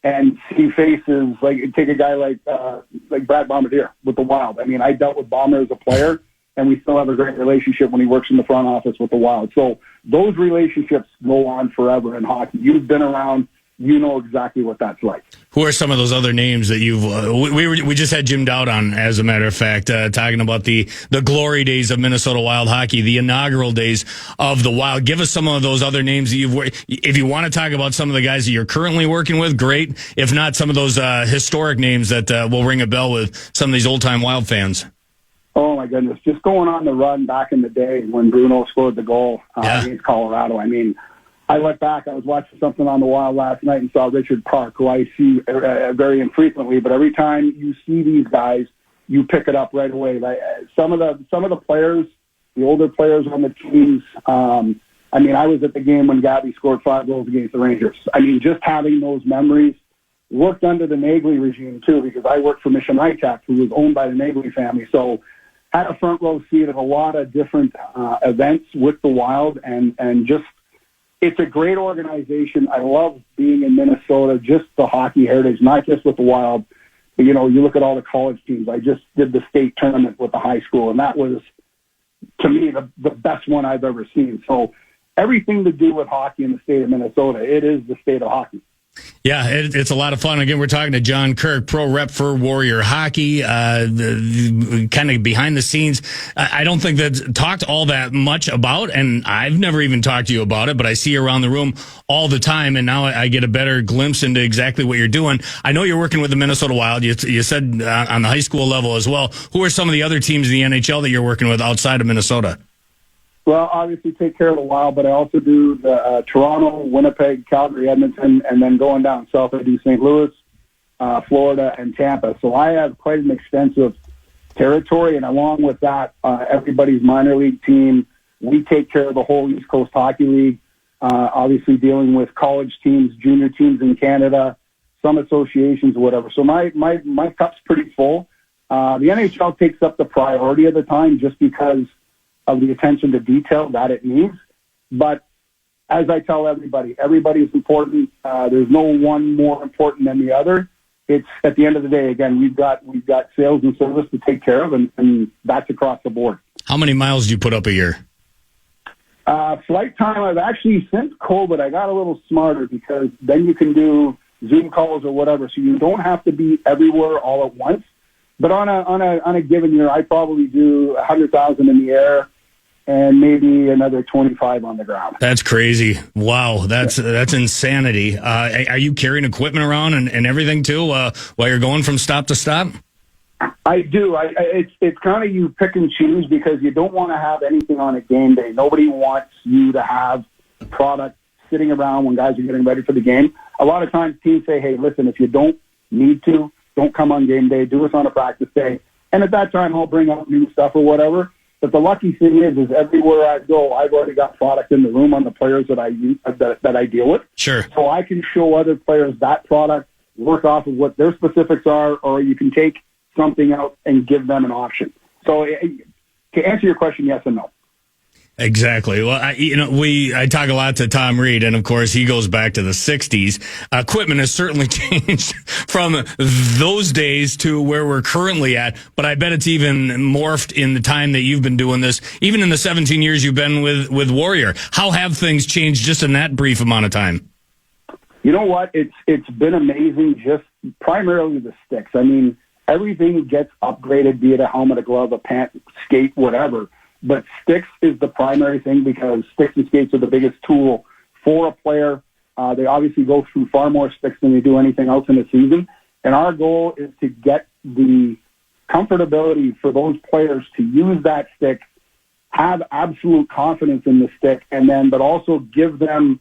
Speaker 15: and see faces, like take a guy like Brad Bombardier with the Wild. I mean, I dealt with Bomber as a player, and we still have a great relationship when he works in the front office with the Wild. So those relationships go on forever in hockey. You've been around. You know exactly what that's like.
Speaker 4: Who are some of those other names that you've? We just had Jim Dowd on, as a matter of fact, talking about the glory days of Minnesota Wild hockey, the inaugural days of the Wild. Give us some of those other names that you've worked. If you want to talk about some of the guys that you're currently working with, great. If not, some of those historic names that will ring a bell with some of these old time Wild fans.
Speaker 15: Oh my goodness! Just going on the run back in the day when Bruno scored the goal against Colorado. I mean, I went back. I was watching something on the Wild last night and saw Richard Park, who I see very infrequently. But every time you see these guys, you pick it up right away. Like some of the players, the older players on the teams. I mean, I was at the game when Gabby scored 5 goals against the Rangers. I mean, just having those memories. Worked under the Nagley regime too, because I worked for Mission High-Tech, who was owned by the Nagley family. So had a front row seat at a lot of different events with the Wild, and just. It's a great organization. I love being in Minnesota, just the hockey heritage, not just with the Wild. But, you know, you look at all the college teams. I just did the state tournament with the high school, and that was, to me, the best one I've ever seen. So everything to do with hockey in the state of Minnesota, it is the state of hockey.
Speaker 4: Yeah, it's a lot of fun. Again, we're talking to John Kirk, pro rep for Warrior Hockey, the kind of behind the scenes. I don't think that's talked all that much about, and I've never even talked to you about it, but I see you around the room all the time, and now I get a better glimpse into exactly what you're doing. I know you're working with the Minnesota Wild. You said on the high school level as well. Who are some of the other teams in the NHL that you're working with outside of Minnesota?
Speaker 15: Well, obviously take care of the Wild, but I also do the Toronto, Winnipeg, Calgary, Edmonton, and then going down south I do St. Louis, Florida, and Tampa. So I have quite an extensive territory, and along with that, everybody's minor league team. We take care of the whole East Coast Hockey League, obviously dealing with college teams, junior teams in Canada, some associations, whatever. So my cup's pretty full. The NHL takes up the priority of the time just because of the attention to detail that it needs. But as I tell everybody is important. There's no one more important than the other. It's at the end of the day, again, we've got sales and service to take care of, and that's across the board.
Speaker 4: How many miles do you put up a year?
Speaker 15: Flight time, I've actually, since COVID, I got a little smarter because then you can do Zoom calls or whatever, so you don't have to be everywhere all at once. But on a given year, I probably do 100,000 in the air and maybe another 25 on the ground.
Speaker 4: That's crazy. Wow, that's insanity. Are you carrying equipment around and everything too while you're going from stop to stop?
Speaker 15: I do. It's kind of you pick and choose because you don't want to have anything on a game day. Nobody wants you to have product sitting around when guys are getting ready for the game. A lot of times teams say, hey, listen, if you don't need to, don't come on game day. Do us on a practice day. And at that time, I'll bring out new stuff or whatever. But the lucky thing is everywhere I go, I've already got product in the room on the players that I use, that I deal with.
Speaker 4: Sure.
Speaker 15: So I can show other players that product, work off of what their specifics are, or you can take something out and give them an option. So to answer your question, yes and no.
Speaker 4: Exactly. Well, I talk a lot to Tom Reed, and of course he goes back to the 60s. Equipment has certainly changed from those days to where we're currently at, but I bet it's even morphed in the time that you've been doing this, even in the 17 years you've been with Warrior. How have things changed just in that brief amount of time?
Speaker 15: You know what? It's been amazing, just primarily the sticks. I mean, everything gets upgraded, be it a helmet, a glove, a pant, skate, whatever. But sticks is the primary thing because sticks and skates are the biggest tool for a player. They obviously go through far more sticks than they do anything else in a season. And our goal is to get the comfortability for those players to use that stick, have absolute confidence in the stick, and then, but also give them,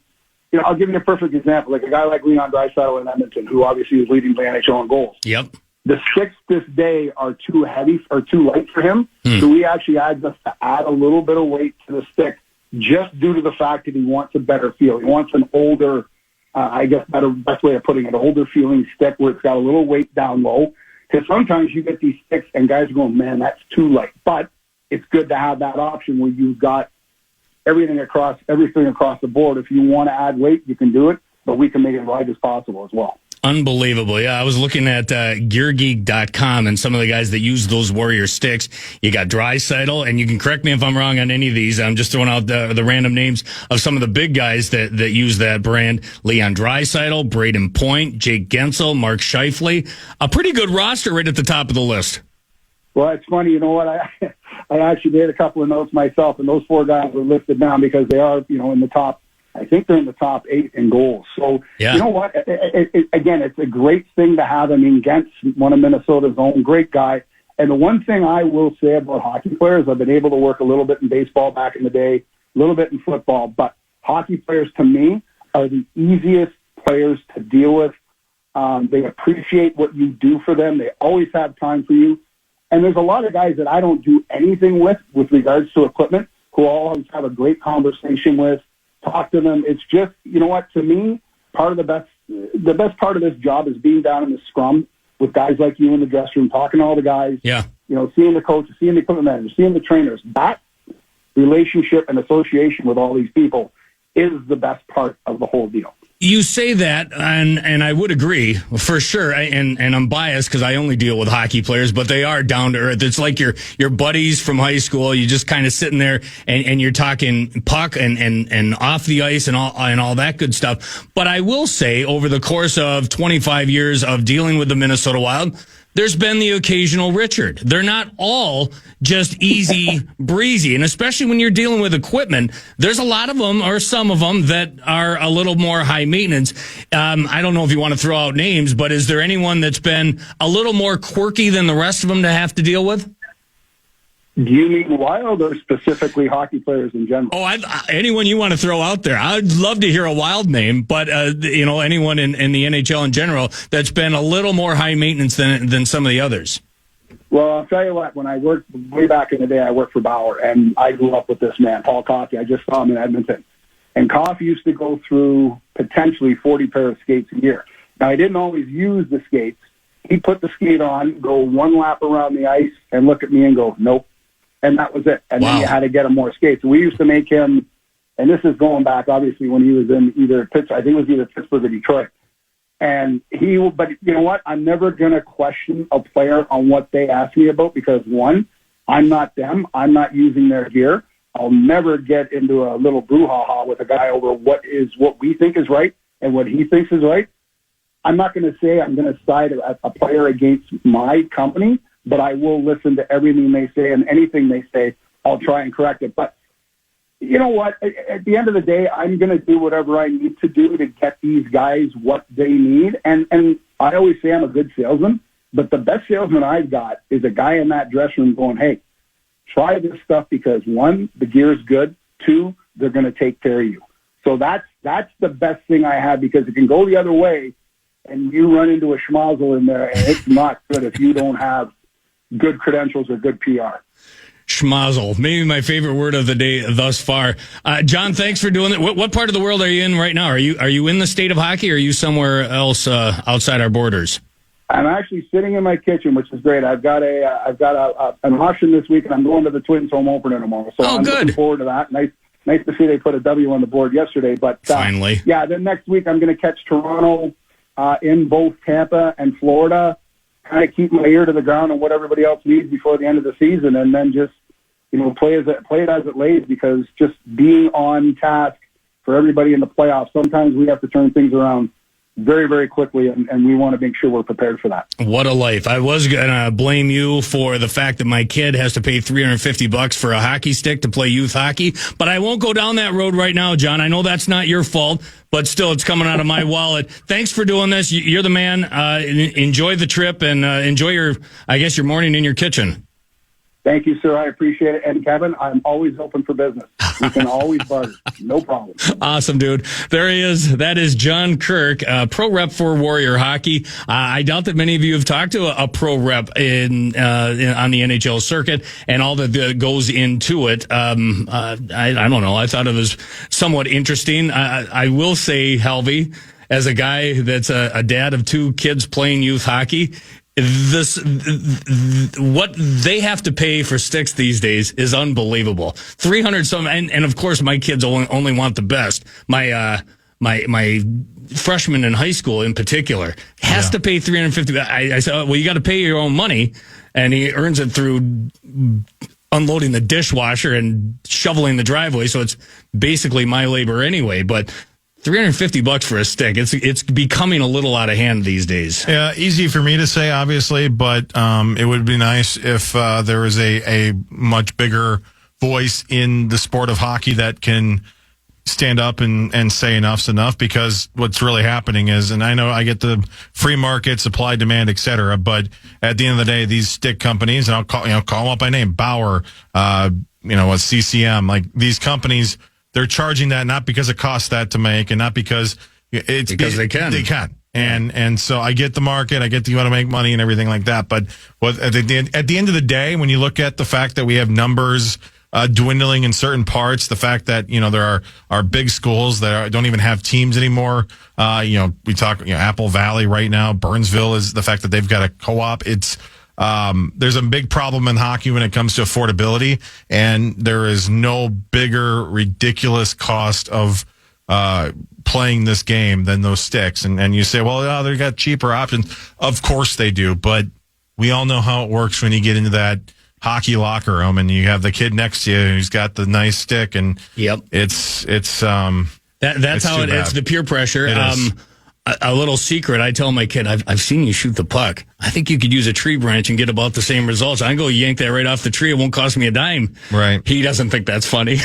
Speaker 15: I'll give you a perfect example, like a guy like Leon Draisaitl in Edmonton, who obviously is leading the NHL in goals.
Speaker 4: Yep.
Speaker 15: The sticks this day are too heavy or too light for him, so he actually adds us to add a little bit of weight to the stick just due to the fact that he wants a better feel. He wants an older, best way of putting it, older feeling stick where it's got a little weight down low. Because sometimes you get these sticks and guys are going, man, that's too light. But it's good to have that option where you've got everything across the board. If you want to add weight, you can do it, but we can make it light as possible as well.
Speaker 4: Unbelievable. Yeah, I was looking at GearGeek.com and some of the guys that use those Warrior sticks. You got Draisaitl, and you can correct me if I'm wrong on any of these. I'm just throwing out the random names of some of the big guys that use that brand. Leon Draisaitl, Braden Point, Jake Gensel, Mark Scheifele. A pretty good roster right at the top of the list.
Speaker 15: Well, it's funny. You know what? I actually made a couple of notes myself, and those four guys were listed down because they are, in the top. I think they're in the top 8 in goals. So, You know what? Again, it's a great thing to have. I mean, Gent's one of Minnesota's own, great guy. And the one thing I will say about hockey players, I've been able to work a little bit in baseball back in the day, a little bit in football, but hockey players to me are the easiest players to deal with. They appreciate what you do for them. They always have time for you. And there's a lot of guys that I don't do anything with regards to equipment who I'll always have a great conversation with. Talk to them. It's just, to me, the best part of this job is being down in the scrum with guys like you in the dressing room, talking to all the guys, seeing the coaches, seeing the equipment managers, seeing the trainers. That relationship and association with all these people is the best part of the whole deal.
Speaker 4: You say that, and I would agree for sure. And I'm biased because I only deal with hockey players, but they are down to earth. It's like your buddies from high school. You just kind of sitting there and you're talking puck and off the ice and all that good stuff. But I will say, over the course of 25 years of dealing with the Minnesota Wild, there's been the occasional Richard. They're not all just easy breezy. And especially when you're dealing with equipment, there's a lot of them, or some of them, that are a little more high maintenance. I don't know if you want to throw out names, but is there anyone that's been a little more quirky than the rest of them to have to deal with?
Speaker 15: Do you mean Wild or specifically hockey players in general?
Speaker 4: Oh, anyone you want to throw out there. I'd love to hear a Wild name, but anyone in the NHL in general that's been a little more high maintenance than some of the others.
Speaker 15: Well, I'll tell you what, when I worked way back in the day, I worked for Bauer, and I grew up with this man, Paul Coffey. I just saw him in Edmonton. And Coffey used to go through potentially 40 pair of skates a year. Now, he didn't always use the skates. He put the skate on, go one lap around the ice, and look at me and go, nope. And that was it. And then you had to get him more skates. We used to make him, and this is going back, obviously, when he was in either Pittsburgh, I think it was either Pittsburgh or Detroit. And but you know what? I'm never going to question a player on what they ask me about because, one, I'm not them. I'm not using their gear. I'll never get into a little brouhaha with a guy over what we think is right and what he thinks is right. I'm not going to say I'm going to side a player against my company, but I will listen to everything they say, and anything they say, I'll try and correct it. But you know what? At the end of the day, I'm going to do whatever I need to do to get these guys what they need. And I always say I'm a good salesman, but the best salesman I've got is a guy in that dressing room going, hey, try this stuff because, one, the gear is good. Two, they're going to take care of you. So that's the best thing I have because it can go the other way, and you run into a schmozzle in there, and it's not good if you don't have good credentials or good PR.
Speaker 4: Schmozzle, maybe my favorite word of the day thus far. John, thanks for doing it. What part of the world are you in right now? Are you in the state of hockey, or are you somewhere else outside our borders?
Speaker 15: I'm actually sitting in my kitchen, which is great. I've got an auction this week, and I'm going to the Twins home opener tomorrow. So I'm looking forward to that. Nice to see they put a W on the board yesterday. But
Speaker 4: finally,
Speaker 15: then next week I'm going to catch Toronto in both Tampa and Florida. Kind of keep my ear to the ground on what everybody else needs before the end of the season, and then just play it as it lays. Because just being on task for everybody in the playoffs, sometimes we have to turn things around very, very quickly, and we want to make sure we're prepared for that.
Speaker 4: What a life. I was going to blame you for the fact that my kid has to pay $350 for a hockey stick to play youth hockey, but I won't go down that road right now, John. I know that's not your fault, but still, it's coming out of my wallet. Thanks for doing this. You're the man. Enjoy the trip and enjoy your morning in your kitchen.
Speaker 15: Thank you, sir. I appreciate it. And Kevin, I'm always open for business. We can always barter. No problem.
Speaker 4: Awesome, dude. There he is. That is John Kirk, pro rep for Warrior Hockey. I doubt that many of you have talked to a pro rep on the NHL circuit and all that goes into it. I don't know. I thought it was somewhat interesting. I will say, Halvy, as a guy that's a dad of two kids playing youth hockey, what they have to pay for sticks these days is unbelievable. 300 some, and of course my kids only want the best. My freshman in high school in particular has to pay $350. I said, well, you got to pay your own money, and he earns it through unloading the dishwasher and shoveling the driveway. So it's basically my labor anyway, but $350 for a stick. It's becoming a little out of hand these days.
Speaker 5: Yeah, easy for me to say, obviously, but it would be nice if there was a much bigger voice in the sport of hockey that can stand up and say enough's enough, because what's really happening is, and I know I get the free market, supply, demand, et cetera, but at the end of the day, these stick companies, and I'll call them up by name, Bauer, CCM, like these companies, they're charging that not because it costs that to make, and not because
Speaker 4: they can.
Speaker 5: They can. And so I get the market, I get you want to make money and everything like that. But at the end of the day, when you look at the fact that we have numbers dwindling in certain parts, the fact that there are big schools that don't even have teams anymore. We talk Apple Valley right now. Burnsville is the fact that they've got a co-op. It's there's a big problem in hockey when it comes to affordability, and there is no bigger ridiculous cost of playing this game than those sticks. And you say, well, they got cheaper options. Of course they do, but we all know how it works when you get into that hockey locker room and you have the kid next to you who's got the nice stick, and it's
Speaker 4: that's how it's the peer pressure. A little secret, I tell my kid, I've seen you shoot the puck. I think you could use a tree branch and get about the same results. I can go yank that right off the tree. It won't cost me a dime.
Speaker 5: Right.
Speaker 4: He doesn't think that's funny.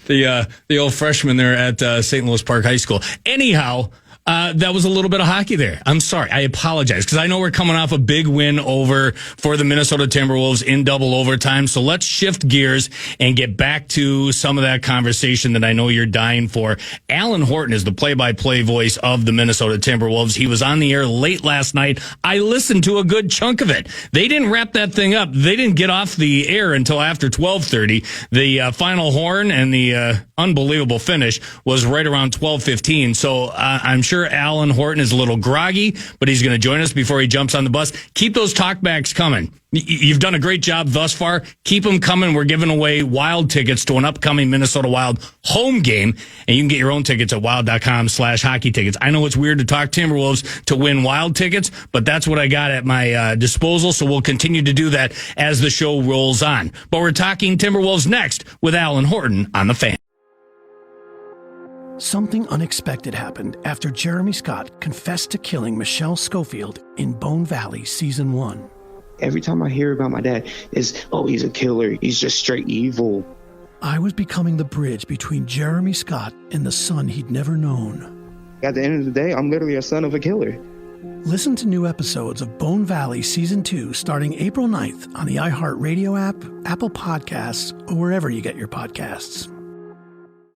Speaker 4: The old freshman there at St. Louis Park High School. Anyhow, that was a little bit of hockey there. I'm sorry. I apologize because I know we're coming off a big win for the Minnesota Timberwolves in double overtime. So let's shift gears and get back to some of that conversation that I know you're dying for. Alan Horton is the play-by-play voice of the Minnesota Timberwolves. He was on the air late last night. I listened to a good chunk of it. They didn't wrap that thing up. They didn't get off the air until after 12:30. The final horn and the unbelievable finish was right around 12:15. So I'm sure Alan Horton is a little groggy, but he's going to join us before he jumps on the bus. Keep those talkbacks coming. You've done a great job thus far. Keep them coming. We're giving away Wild tickets to an upcoming Minnesota Wild home game, and you can get your own tickets at wild.com/hockey tickets. I know it's weird to talk Timberwolves to win Wild tickets, but that's what I got at my disposal, so we'll continue to do that as the show rolls on. But we're talking Timberwolves next with Alan Horton on The Fan.
Speaker 2: Something unexpected happened after Jeremy Scott confessed to killing Michelle Schofield in Bone Valley Season 1.
Speaker 3: Every time I hear about my dad, it's, oh, he's a killer. He's just straight evil.
Speaker 2: I was becoming the bridge between Jeremy Scott and the son he'd never known.
Speaker 3: At the end of the day, I'm literally a son of a killer.
Speaker 2: Listen to new episodes of Bone Valley Season 2 starting April 9th on the iHeartRadio app, Apple Podcasts, or wherever you get your podcasts.